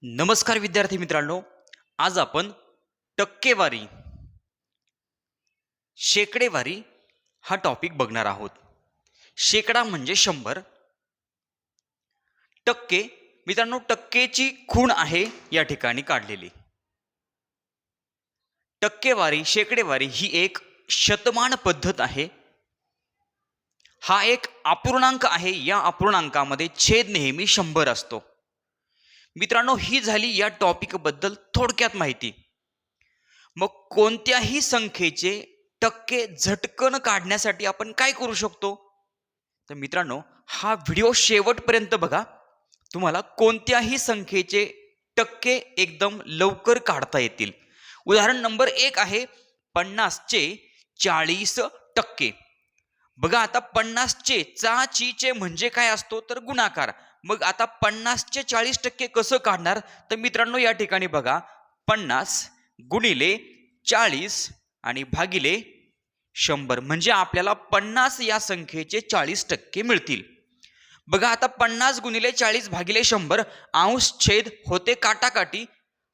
नमस्कार विद्यार्थी मित्रांनो, आज आपण टक्केवारी, शेकडेवारी हा टॉपिक बघणार आहोत. शेकडा म्हणजे 100. टक्के मित्रांनो, टक्केची खूण आहे या ठिकाणी काढलेली. टक्केवारी, शेकडेवारी ही एक शतमान पद्धत आहे. हा एक अपूर्णांक आहे. या अपूर्णांकामध्ये छेद नेहमी 100 असतो. मित्रांनो, ही झाली या टॉपिक बद्दल थोडक्यात माहिती. मग कोणत्याही संख्येचे टक्के झटकन काढण्यासाठी आपण काय करू शकतो? तर मित्रांनो, हा व्हिडिओ शेवटपर्यंत बघा. तुम्हाला कोणत्याही संख्येचे टक्के एकदम लवकर काढता येतील. उदाहरण नंबर 1 आहे 50 चे 40%. बघा, आता 50 चे म्हणजे काय असतो तर गुणाकार. मग आता 50 चे 40% कसं काढणार? तर मित्रांनो, या ठिकाणी बघा, 50 गुणिले 40 आणि भागिले 100 म्हणजे आपल्याला 50 या संख्येचे 40% मिळतील. बघा, आता 50 गुणिले 40 भागिले 100 अंश छेद होते काटाकाटी.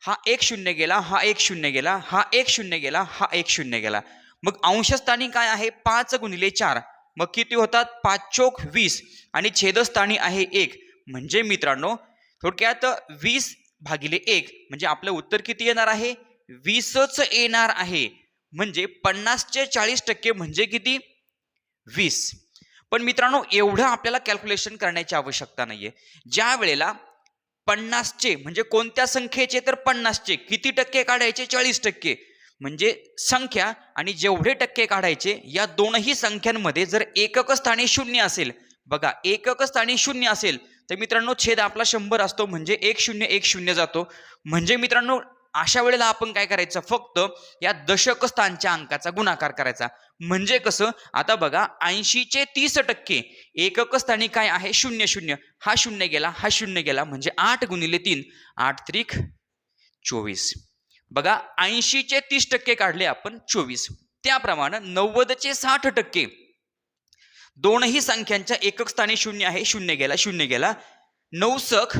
हा 1 शून्य गेला, हा 1 शून्य गेला, हा 1 शून्य गेला, हा 1 शून्य गेला. मग अंशस्थानी काय आहे 5 गुणिले 4. मग किती होतात 5 चोक 20 आणि छेदस्थानी आहे 1. म्हणजे मित्रांनो, थोडक्यात 20 भागिले 1 म्हणजे आपलं उत्तर किती येणार आहे 20च येणार आहे. म्हणजे 50 चे 40% म्हणजे किती 20. पण मित्रांनो, एवढं आपल्याला कॅल्क्युलेशन करण्याची आवश्यकता नाहीये. ज्या वेळेला 50 चे म्हणजे कोणत्या संख्येचे तर 50 चे किती टक्के काढायचे 40%. म्हणजे संख्या आणि जेवढे टक्के काढायचे या दोनही संख्यांमध्ये जर एकक स्थानी 0 असेल, बघा एकक स्थानी 0 असेल तर मित्रांनो छेद आपला 100 असतो. म्हणजे 1 0 1 0 जातो. म्हणजे मित्रांनो, अशा वेळेला आपण काय करायचं, फक्त या दशक स्थानच्या अंकाचा गुणाकार करायचा. म्हणजे कसं, आता बघा 80 चे 30% एकक स्थानी काय आहे 0 0. हा 0 गेला, हा 0 गेला, म्हणजे 8 गुणिले 3 8 त्रिक 24. बघा, 80 चे 30% काढले आपण 24. त्याप्रमाणे 90 चे 60% दोनही संख्यांच्या एकक स्थानी 0 आहे, 0 गेला 0 गेला, 9 सख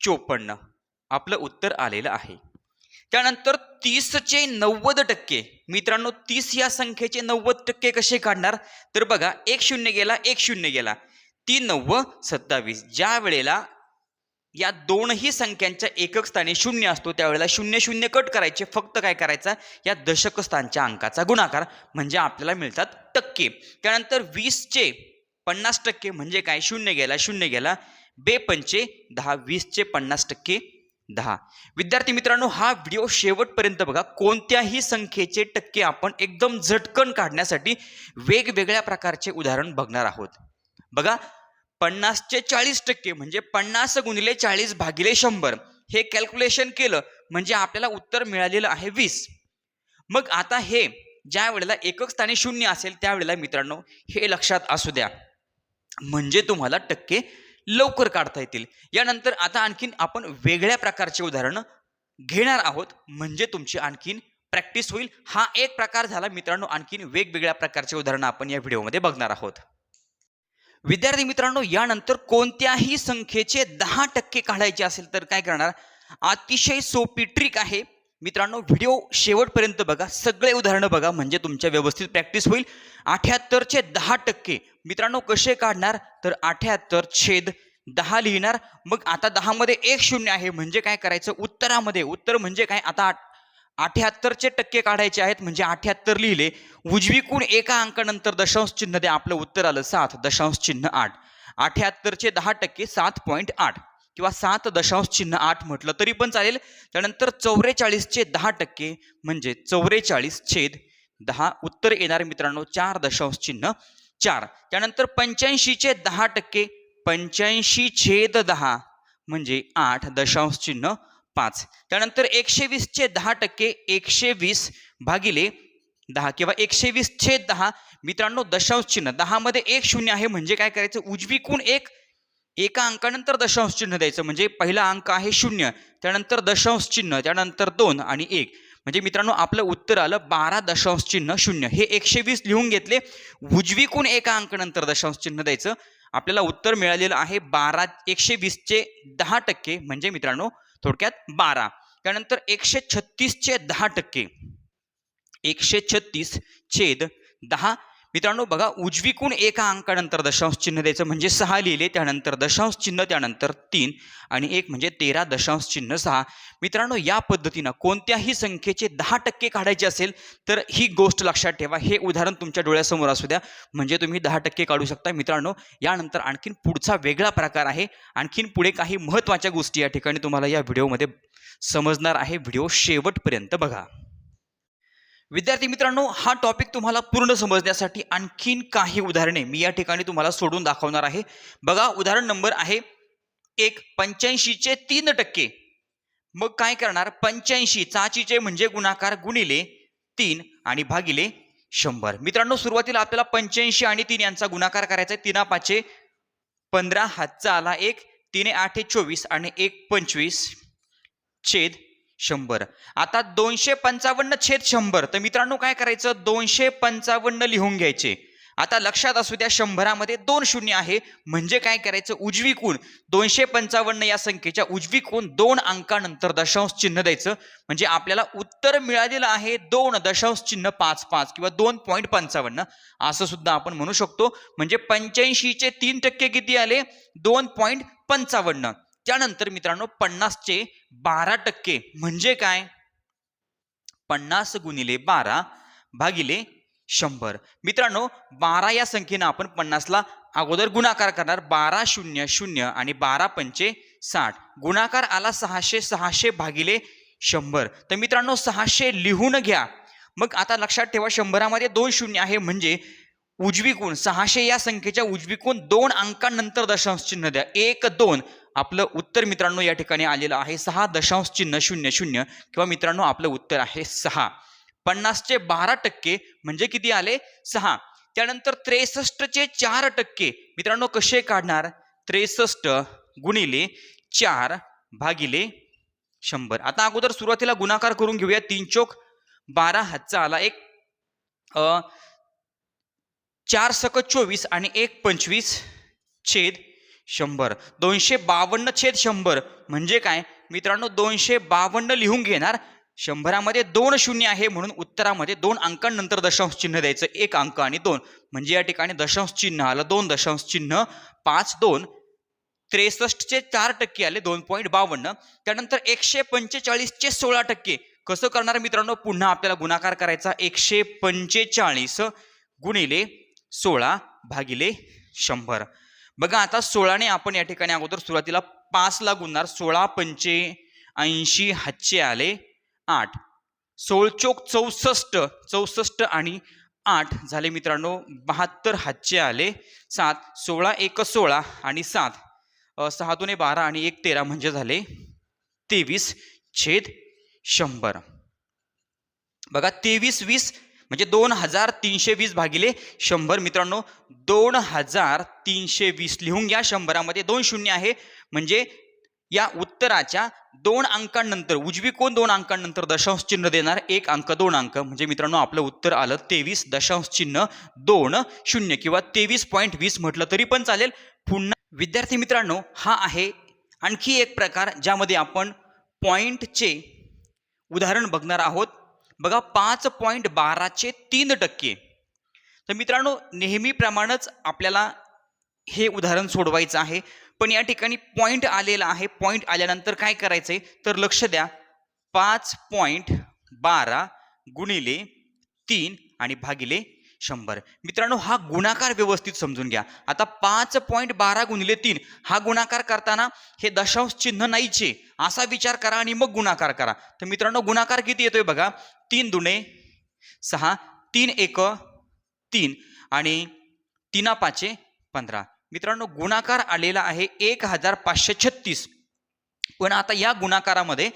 54 आपलं उत्तर आलेलं आहे. त्यानंतर 30 चे 90% मित्रांनो, 30 या संख्येचे 90% कसे काढणार? तर बघा, 1 शून्य गेला 1 शून्य गेला, 3 9 27. ज्या वेळेला या दोनही संख्यांच्या एकक स्थानी 0 असतो त्यावेळेला 0 0 कट करायचे. फक्त काय करायचा, या दशक स्थानच्या अंकाचा गुणाकार म्हणजे आपल्याला मिळतात टक्के. त्यानंतर 20 चे 50% म्हणजे काय 0 गेला 0 गेला, 2 पंचे 10, 20 चे 50% 10. विद्यार्थी मित्रांनो, हा व्हिडिओ शेवटपर्यंत बघा. कोणत्याही संख्येचे टक्के आपण एकदम झटकन काढण्यासाठी वेगवेगळ्या प्रकारचे उदाहरण बघणार आहोत. बघा, 50 चे 40% म्हणजे 50 गुणिले 40 भागिले 100 हे कॅल्क्युलेशन केलं म्हणजे आपल्याला उत्तर मिळालेलं आहे 20. मग आता हे ज्या वेळेला एकक स्थानी 0 असेल त्यावेळेला मित्रांनो हे लक्षात असू द्या, म्हणजे तुम्हाला टक्के लवकर काढता येतील. यानंतर आता आणखीन आपण वेगळ्या प्रकारचे उदाहरण घेणार आहोत म्हणजे तुमची आणखीन प्रॅक्टिस होईल. हा एक प्रकार झाला मित्रांनो. आणखीन वेगवेगळ्या प्रकारचे उदाहरण आपण या व्हिडिओमध्ये बघणार आहोत. विद्यार्थी मित्रांनो, यानंतर कोणत्याही संख्येचे 10% काढायचे असेल तर काय करणार? अतिशय सोपी ट्रिक आहे मित्रांनो. व्हिडिओ शेवटपर्यंत बघा, सगळे उदाहरणं बघा म्हणजे तुमच्या व्यवस्थित प्रॅक्टिस होईल. 78 चे 10% मित्रांनो कसे काढणार? तर 78 छेद 10 लिहिणार. मग आता 10 मध्ये 1 शून्य आहे म्हणजे काय करायचं, उत्तरामध्ये उत्तर म्हणजे काय, आता 78 चे टक्के काढायचे आहेत म्हणजे 78 लिहिले. उजवीकडून एका अंकानंतर दशांश चिन्ह द्या. आपलं उत्तर आलं 7.8. 78 चे 10% 7.8 किंवा 7.8 म्हटलं तरी पण चालेल. त्यानंतर 44 चे 10% म्हणजे 44 छेद 10 उत्तर येणार मित्रांनो 4.4. त्यानंतर 85 चे 10% 85 छेद 10 म्हणजे 8.5. त्यानंतर 120 चे 10% 120 भागिले 10 किंवा 120 छेद 10 मित्रांनो दशांश चिन्ह 10 मध्ये 1 शून्य आहे म्हणजे काय करायचं, उजवीकडून एका अंकानंतर दशांश चिन्ह द्यायचं. म्हणजे पहिला अंक आहे 0, त्यानंतर दशांश चिन्ह, त्यानंतर 2 आणि 1 म्हणजे मित्रांनो आपलं उत्तर आलं 12.0. हे 120 लिहून घेतले. उजवीकडून एका अंकानंतर दशांश चिन्ह द्यायचं आपल्याला उत्तर मिळालेलं आहे 120चे 10% म्हणजे मित्रांनो थोडक्यात 12. त्यानंतर 136चे 10%, 136/10. मित्रांनो बघा, उजवीकडून एका अंकानंतर दशांश चिन्ह द्यायचं म्हणजे 6 लिहिले, त्यानंतर दशांश चिन्ह, त्यानंतर 3 आणि 1 म्हणजे 13.6. मित्रांनो या पद्धतीनं कोणत्याही संख्येचे 10% काढायचे असेल तर ही गोष्ट लक्षात ठेवा. हे उदाहरण तुमच्या डोळ्यासमोर असू द्या म्हणजे तुम्ही 10% काढू शकता. मित्रांनो यानंतर आणखीन पुढचा वेगळा प्रकार आहे. आणखीन पुढे काही महत्त्वाच्या गोष्टी या ठिकाणी तुम्हाला या व्हिडिओमध्ये समजणार आहे. व्हिडिओ शेवटपर्यंत बघा. विद्यार्थी मित्रांनो, हा टॉपिक तुम्हाला पूर्ण समजण्यासाठी आणखीन काही उदाहरणे मी या ठिकाणी तुम्हाला सोडून दाखवणार आहे. बघा, उदाहरण नंबर आहे 85चे 3%. मग काय करणार, 85 चाचीचे म्हणजे गुणाकार गुणिले 3 आणि भागिले 100. मित्रांनो सुरुवातीला आपल्याला 85 आणि 3 यांचा गुणाकार करायचा आहे. 3×5 = 15, हातचा आला 1, 3×8 = 24 आणि 1/25/100. आता 255/100. तर मित्रांनो काय करायचं, 255 लिहून घ्यायचे. आता लक्षात असू द्या 100मध्ये 2 शून्य आहे म्हणजे काय करायचं, उजवीकडून 255 या संख्येच्या उजवीकडून 2 अंकानंतर दशांश चिन्ह द्यायचं म्हणजे आपल्याला उत्तर मिळालेलं आहे 2.55 किंवा 2.55 असं सुद्धा आपण म्हणू शकतो. म्हणजे 85चे 3% किती आले, 2.55. त्यानंतर मित्रांनो 50चे 12% म्हणजे काय, 50 गुणिले 12 भागिले 100. मित्रांनो 12 या संख्येनं आपण 50ला अगोदर गुणाकार करणार. 12 0 0 आणि 12×5 = 60. गुणाकार आला 600, 600 भागिले 100. तर मित्रांनो 600 लिहून घ्या. मग आता लक्षात ठेवा 100मध्ये 2 शून्य आहे म्हणजे उजवीकडून 600 या संख्येच्या उजवीकडून 2 अंकानंतर दशांश चिन्ह द्या. 1 2. आपलं उत्तर मित्रांनो या ठिकाणी आलेलं आहे 6.00 किंवा मित्रांनो आपलं उत्तर आहे 6. 50चे 12% म्हणजे किती आले, 6. त्यानंतर 63चे 4% मित्रांनो कसे काढणार, 63 गुणिले 4 भागिले 100. आता अगोदर सुरुवातीला गुणाकार करून घेऊया. 3 चोक 12, हातचा आला 1, 4 सक 24 आणि 1/25/100. 252/100 म्हणजे काय मित्रांनो, 252 लिहून घेणार. 100मध्ये 2 शून्य आहे म्हणून उत्तरामध्ये 2 अंकांनंतर दशांश चिन्ह द्यायचं. 1 अंक आणि 2 म्हणजे या ठिकाणी दशांश चिन्ह आलं 2.5 2. 63चे 4% आले 2.52. त्यानंतर 145चे 16% कसं करणार मित्रांनो, पुन्हा आपल्याला गुणाकार करायचा. 145 गुणिले 16 भागिले 100. बघा आता 16ने आपण या ठिकाणी अगोदर सुरुवातीला 5 ला गुणणार. 16×5 = 80, हातचे आले 8. 16 चोक 64, 64 आणि 8 झाले मित्रांनो 72, हातचे आले 7. 16 1 16 आणि 7, 6 दुने 12 आणि 1 13 म्हणजे झाले 23/100. बघा 23 म्हणजे 2320 भागिले 100. मित्रांनो 2320 लिहून घ्या. 100मध्ये 2 शून्य आहे म्हणजे या उत्तराच्या 2 अंकांनंतर उजवीकडून 2 अंकांनंतर दशांश चिन्ह देणार. 1 अंक 2 अंक म्हणजे मित्रांनो आपलं उत्तर आलं 23.20 किंवा 23.20 म्हटलं तरी पण चालेल. पुन्हा विद्यार्थी मित्रांनो हा आहे आणखी एक प्रकार ज्यामध्ये आपण पॉइंटचे उदाहरण बघणार आहोत. बघा 5.12चे 3%. तर मित्रांनो नेहमीप्रमाणेच आपल्याला हे उदाहरण सोडवायचं आहे पण या ठिकाणी पॉइंट आलेला आहे. पॉइंट आल्यानंतर काय करायचंय तर लक्ष द्या. 5.12 गुणिले 3 आणि भागिले 100. मित्रांनो हा गुणाकार व्यवस्थित समजून घ्या. आता 5.12 गुणिले 3 हा गुणाकार करताना हे दशांश चिन्ह नाहीचे असा विचार करा आणि मग गुणाकार करा. तर मित्रांनो गुणाकार किती येतोय बघा. 3 दुणे 6, 3 1 3 आणि 3×5 15. मित्रांनो गुणाकार आलेला आहे 1536. पण आता या गुणाकारामध्ये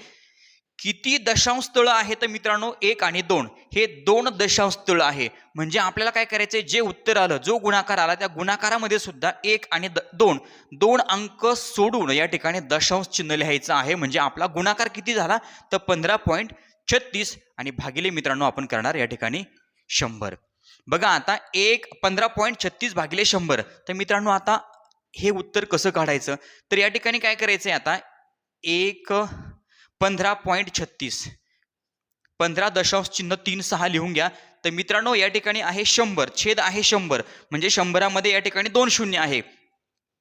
किती दशांश तळ आहे तर मित्रांनो 1 आणि 2 हे 2 दशांश तळ आहे. म्हणजे आपल्याला काय करायचंय, जे उत्तर आलं जो गुणाकार आला त्या गुणाकारामध्ये सुद्धा 1 आणि 2 अंक सोडून या ठिकाणी दशांश चिन्ह लिहायचं आहे. म्हणजे आपला गुणाकार किती झाला तर 15.36 आणि भागिले मित्रांनो आपण करणार या ठिकाणी 100. बघा आता 15.36 भागिले 100. तर मित्रांनो आता हे उत्तर कसं काढायचं, तर या ठिकाणी काय करायचंय आता 15.36 15.36 लिहून घ्या. तर मित्रांनो या ठिकाणी आहे 100, छेद आहे 100 म्हणजे 100 या ठिकाणी 2 शून्य आहे.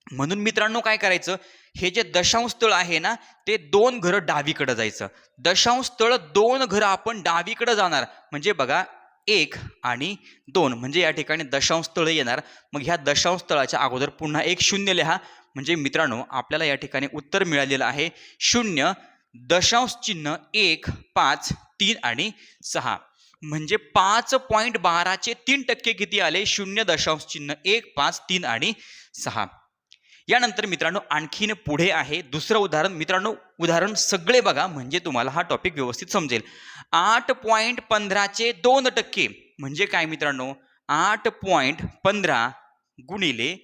म्हणून मित्रांनो काय करायचं, हे जे दशांश तळ आहे ना ते 2 घरं डावीकडे जायचं. दशांश तळ 2 घरं आपण डावीकडे जाणार म्हणजे बघा 1 आणि 2 म्हणजे या ठिकाणी दशांश तळ येणार. मग ह्या दशांश तळाच्या अगोदर पुन्हा एक शून्य लिहा. म्हणजे मित्रांनो आपल्याला या ठिकाणी उत्तर मिळालेलं आहे 0.1 5 3 आणि 6 म्हणजे 5.12 3% किती आले 0.1 5 3 आणि 6. यानंतर मित्रांनो आणखीन पुढे आहे दुसरं उदाहरण. मित्रांनो उदाहरण सगळे बघा म्हणजे तुम्हाला हा टॉपिक व्यवस्थित समजेल. 8.15 2% म्हणजे काय मित्रांनो 8.15 गुणिले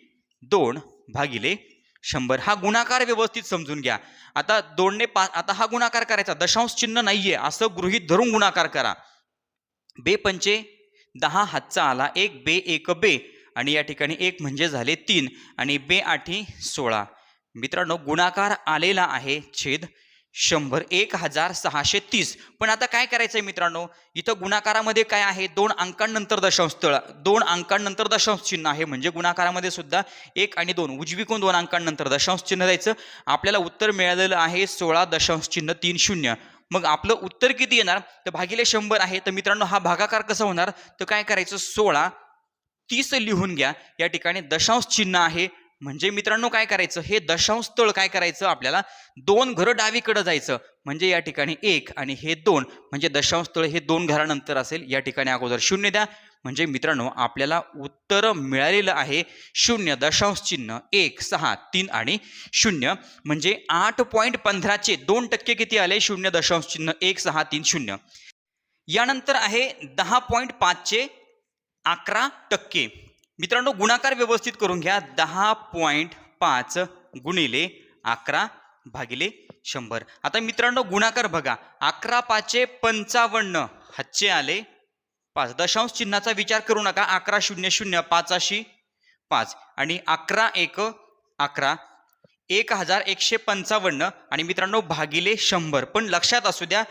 2 भागिले 100. हा गुणाकार व्यवस्थित समजून घ्या. आता 2 ने 5 आता हा गुणाकार करायचा दशांश चिन्ह नाहीये असं गृहीत धरून गुणाकार करा. बे पंचे 10 हातचा आला 1 बे 1 बे आणि या ठिकाणी 1 म्हणजे झाले 3 आणि बे 8 16. मित्रांनो गुणाकार आलेला आहे छेद 100 1630. पण आता काय करायचंय मित्रांनो इथं गुणाकारामध्ये काय आहे 2 अंकांनंतर दशांश तळ 2 अंकांनंतर दशांश चिन्ह आहे म्हणजे गुणाकारामध्ये सुद्धा 1 आणि 2 उजवीकडून 2 अंकांनंतर दशांश चिन्ह द्यायचं. आपल्याला उत्तर मिळालेलं आहे 16.30. मग आपलं उत्तर किती येणार तर भागिले 100 आहे. तर मित्रांनो हा भागाकार कसा होणार तर काय करायचं 16 30 लिहून घ्या. या ठिकाणी दशांश चिन्ह आहे म्हणजे मित्रांनो काय करायचं हे दशांश तळ काय करायचं आपल्याला 2 घरं डावीकडे जायचं म्हणजे या ठिकाणी 1 आणि हे 2 म्हणजे दशांश तळ हे 2 घरानंतर असेल. या ठिकाणी अगोदर 0 द्या म्हणजे मित्रांनो आपल्याला उत्तर मिळालेलं आहे 0.1 6 3 आणि 0 म्हणजे 8.15 2% किती आले 0.1 6 3 0. यानंतर आहे 10.5 11%. मित्रांनो गुणाकार व्यवस्थित करून घ्या. 10.5 गुणिले 11 भागिले 100. आता मित्रांनो गुणाकार बघा 11 5 55 हातचे आले 5. दशांश चिन्हाचा विचार करू नका 11 0 0 5 5 आणि 11 1 11 1155 आणि मित्रांनो भागिले 100. पण लक्षात असू द्या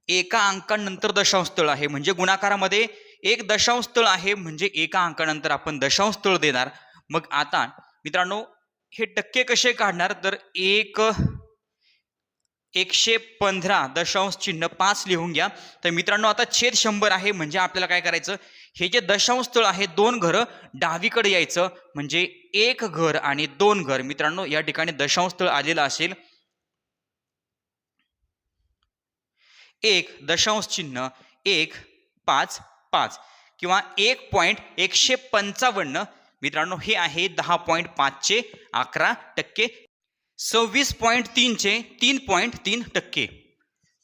एका अंकानंतर दशांश तळ आहे म्हणजे गुणाकारामध्ये एक दशांश तळ आहे म्हणजे एका अंकानंतर आपण दशांश तळ देणार. मग आता मित्रांनो हे टक्के कसे काढणार तर 115.5 लिहून घ्या. तर मित्रांनो आता छेद 100 आहे म्हणजे आपल्याला काय करायचं हे जे दशांश तळ आहे 2 घरं डावीकडे यायचं म्हणजे 1 घर आणि 2 घर. मित्रांनो या ठिकाणी दशांश तळ आलेला असेल 1.155 किंवा 1.155. मित्रांनो हे आहे 10.5 11%. 26.3 3.3%.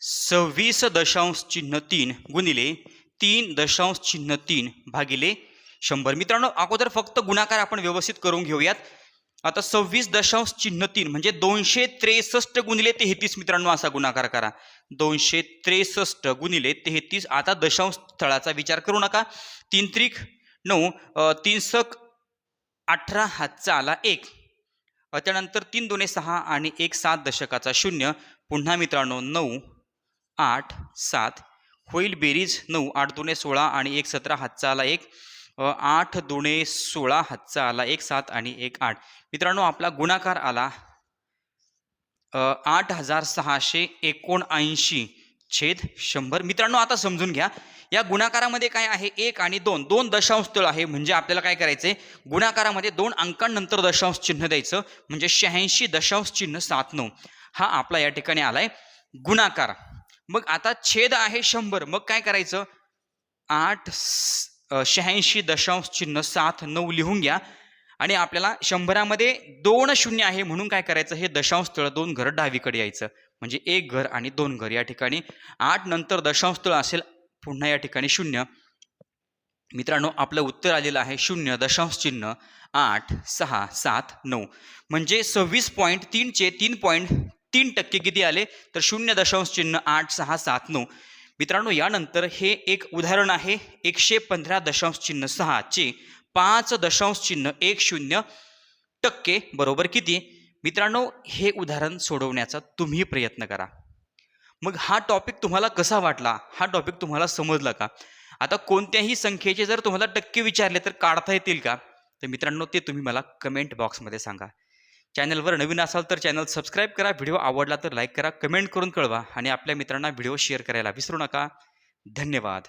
26.3 गुणिले 3.3 भागिले 100. मित्रांनो अगोदर फक्त गुणाकार आपण व्यवस्थित करून घेऊयात. आता 26.3 म्हणजे 263 गुणिले 33. मित्रांनो असा गुणाकार करा 263 गुणिले 33. आता दशांश स्थळाचा विचार करू नका 3 त्रिक 9 3 सक 18 हातचा आला 1 त्यानंतर 3 2 6 आणि 1 7 दशकाचा 0. पुन्हा मित्रांनो 9 8 7 होईल बेरीज 9 8 2 16 आणि 1 17 हातचा आला 1 8 2 16 हातचा आला 1 7 आणि 1 8. मित्रांनो आपला गुणाकार आला 8679 छेद 100. मित्रांनो आता समजून घ्या या गुणाकारामध्ये काय आहे 1 आणि 2 2 दशांश तळ आहे म्हणजे आपल्याला काय करायचंय गुणाकारामध्ये 2 अंकांनंतर दशांश चिन्ह द्यायचं म्हणजे 86.79. हा आपला या ठिकाणी आलाय गुणाकार. मग आता छेद आहे 100 मग काय करायचं 86.79 लिहून घ्या आणि आपल्याला 100 2 शून्य आहे म्हणून काय करायचं हे दशांश तळ 2 घर डावीकडे यायचं म्हणजे 1 घर आणि 2 घर. या ठिकाणी 8 नंतर दशांश तळ असेल पुन्हा या ठिकाणी 0. मित्रांनो आपलं उत्तर आलेलं आहे 0.867 म्हणजे 26.3 चे 3.3% किती आले तर 0.8679. मित्रांनो यानंतर हे एक उदाहरण आहे 115.6 चे 5.10 टक्के बरोबर किती? मित्रांनो, हे उदाहरण सोडवण्याचा तुम्ही प्रयत्न करा. मग हा टॉपिक तुम्हाला कसा वाटला? हा टॉपिक तुम्हाला समजला का? आता कोणत्याही संख्येचे जर तुम्हाला टक्के विचारले तर काढता येतील का? तर मित्रांनो, ते तुम्ही मला कमेंट बॉक्समध्ये सांगा. चॅनलवर नवीन असाल तर चॅनल सबस्क्राईब करा. व्हिडिओ आवडला तर लाईक करा. कमेंट करून कळवा आणि आपल्या मित्रांना व्हिडिओ शेअर करायला विसरू नका. धन्यवाद.